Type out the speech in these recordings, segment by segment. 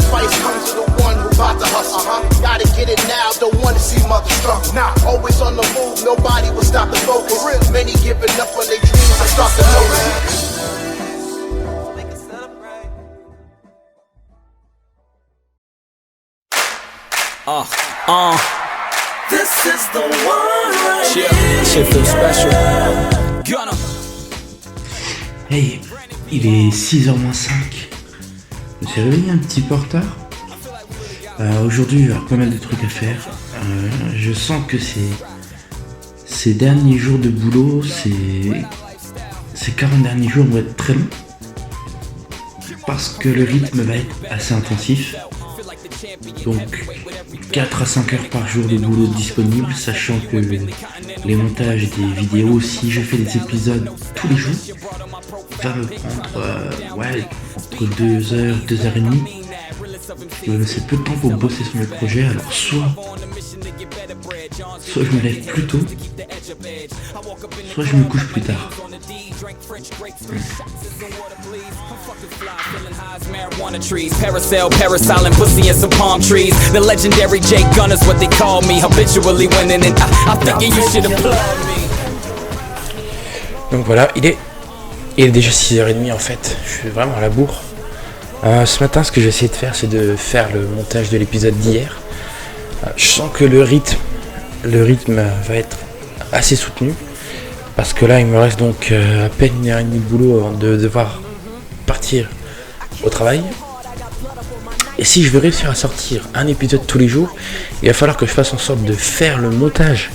sacrifice comes to the one who about to hustle. Gotta get it now, don't wanna see mother struggle. Always on the move, nobody will stop the focus. Many giving up on their dreams, I start to notice. This is the one right here. Shit feels special. Hey, il est 6h moins 5. Je me suis réveillé un petit peu en retard. Aujourd'hui, il y aura pas mal de trucs à faire. Je sens que ces derniers jours de boulot, ces 40 derniers jours vont être très longs. Parce que le rythme va être assez intensif. Donc 4 à 5 heures par jour de boulot disponible, sachant que les montages des vidéos, si je fais des épisodes tous les jours, va me prendre entre 2 heures, 2 heures et demie. C'est peu de temps pour bosser sur mes projets, alors soit je me lève plus tôt, soit je me couche plus tard. Marijuana trees, parasail, parasailing, pussy and some palm trees. The legendary Jay Gunner's what they call me. Habitually winning and I thinking you should applaud me. Donc voilà, il est déjà 6h30 en fait. Je suis vraiment à la bourre. Ce matin, ce que j'ai essayé de faire, c'est de faire le montage de l'épisode d'hier. Je sens que le rythme va être assez soutenu. Parce que là, il me reste donc à peine 1h30 de boulot avant de devoir partir au travail. Et si je veux réussir à sortir un épisode tous les jours, il va falloir que je fasse en sorte de faire le montage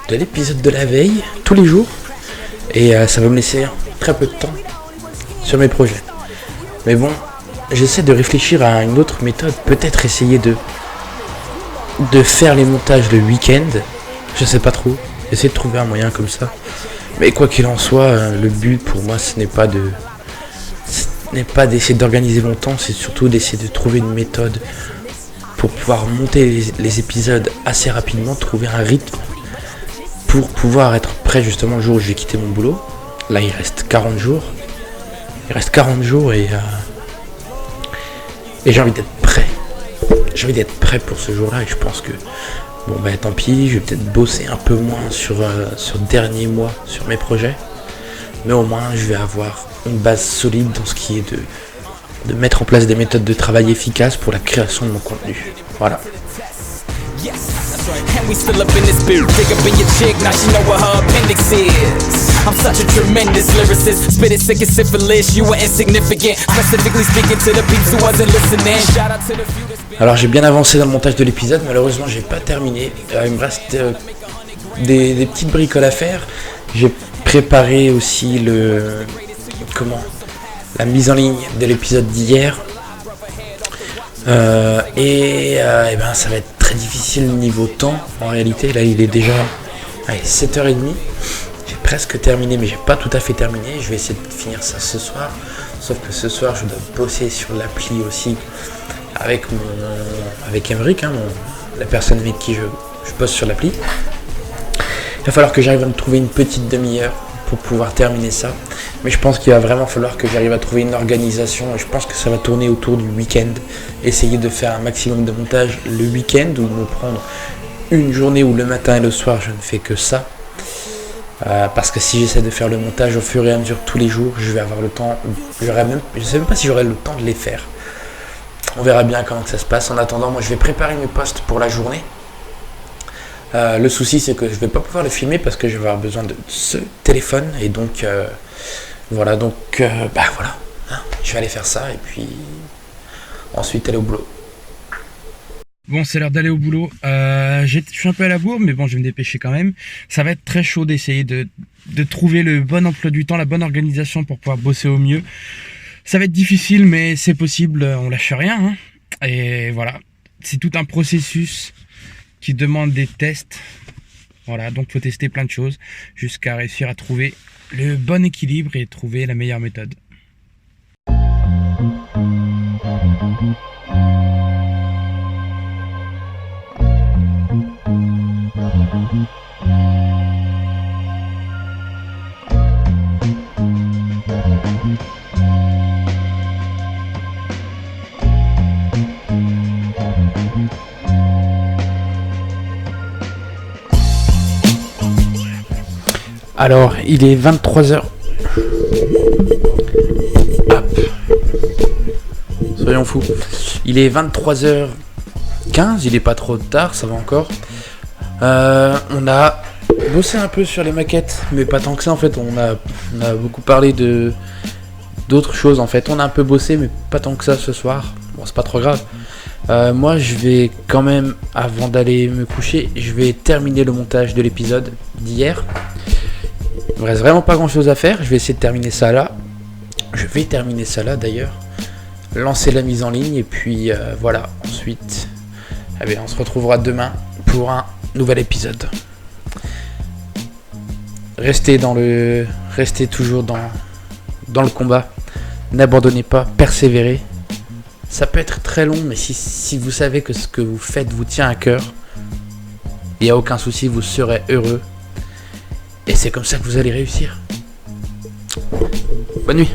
de l'épisode de la veille tous les jours. Et ça va me laisser très peu de temps sur mes projets. Mais bon, j'essaie de réfléchir à une autre méthode. Peut-être essayer de faire les montages le week-end. Je sais pas trop. Essayer de trouver un moyen comme ça. Mais quoi qu'il en soit, le but pour moi ce n'est pas d'essayer d'organiser mon temps, c'est surtout d'essayer de trouver une méthode pour pouvoir monter les épisodes assez rapidement, trouver un rythme pour pouvoir être prêt justement le jour où je vais quitter mon boulot. Là il reste 40 jours. Et j'ai envie d'être prêt. J'ai envie d'être prêt pour ce jour-là et je pense que tant pis, je vais peut-être bosser un peu moins sur le dernier mois sur mes projets. Mais au moins je vais avoir une base solide dans ce qui est de mettre en place des méthodes de travail efficaces pour la création de mon contenu. Voilà. And we still up in this beat. Dig up in your chick, now she know what her appendix is. I'm such a tremendous lyricist. Spit it sick as syphilis, you were insignificant. Specifically speaking to the peeps who wasn't listening. Shout out to the few that's... Alors j'ai bien avancé dans le montage de l'épisode, malheureusement j'ai pas terminé. Il me reste des petites bricoles à faire. J'ai préparé aussi la mise en ligne de l'épisode d'hier. Ça va être très difficile niveau temps en réalité. Là il est déjà 7h30. J'ai presque terminé mais j'ai pas tout à fait terminé. Je vais essayer de finir ça ce soir. Sauf que ce soir je dois bosser sur l'appli aussi avec Emric, la personne avec qui je bosse sur l'appli. Il va falloir que j'arrive à me trouver une petite demi-heure pour pouvoir terminer ça. Mais je pense qu'il va vraiment falloir que j'arrive à trouver une organisation et je pense que ça va tourner autour du week-end. Essayer de faire un maximum de montage le week-end ou me prendre une journée où le matin et le soir je ne fais que ça. Parce que si j'essaie de faire le montage au fur et à mesure tous les jours, je vais avoir le temps. Je ne sais même pas si j'aurai le temps de les faire. On verra bien comment que ça se passe. En attendant, moi je vais préparer mes posts pour la journée. Le souci c'est que je vais pas pouvoir le filmer parce que je vais avoir besoin de ce téléphone et donc voilà, je vais aller faire ça et puis ensuite aller au boulot. Bon, c'est l'heure d'aller au boulot. Je suis un peu à la bourre, mais bon, je vais me dépêcher quand même. Ça va être très chaud d'essayer de trouver le bon emploi du temps, la bonne organisation pour pouvoir bosser au mieux. Ça va être difficile, mais c'est possible, on lâche rien. Et voilà, c'est tout un processus qui demande des tests. Voilà, donc faut tester plein de choses jusqu'à réussir à trouver le bon équilibre et trouver la meilleure méthode. Alors, il est 23h. Hop. Soyons fous. Il est 23h15, il est pas trop tard, ça va encore. On a bossé un peu sur les maquettes, mais pas tant que ça en fait. On a beaucoup parlé d'autres choses en fait. On a un peu bossé, mais pas tant que ça ce soir. Bon, c'est pas trop grave. Moi, je vais quand même, avant d'aller me coucher, je vais terminer le montage de l'épisode d'hier. Il me reste vraiment pas grand chose à faire. Je vais essayer de terminer ça là. Je vais terminer ça là d'ailleurs. Lancer la mise en ligne et puis voilà. Ensuite, on se retrouvera demain pour un nouvel épisode. Restez toujours dans le combat. N'abandonnez pas, persévérez. Ça peut être très long, mais si vous savez que ce que vous faites vous tient à cœur, il n'y a aucun souci, vous serez heureux. Et c'est comme ça que vous allez réussir. Bonne nuit.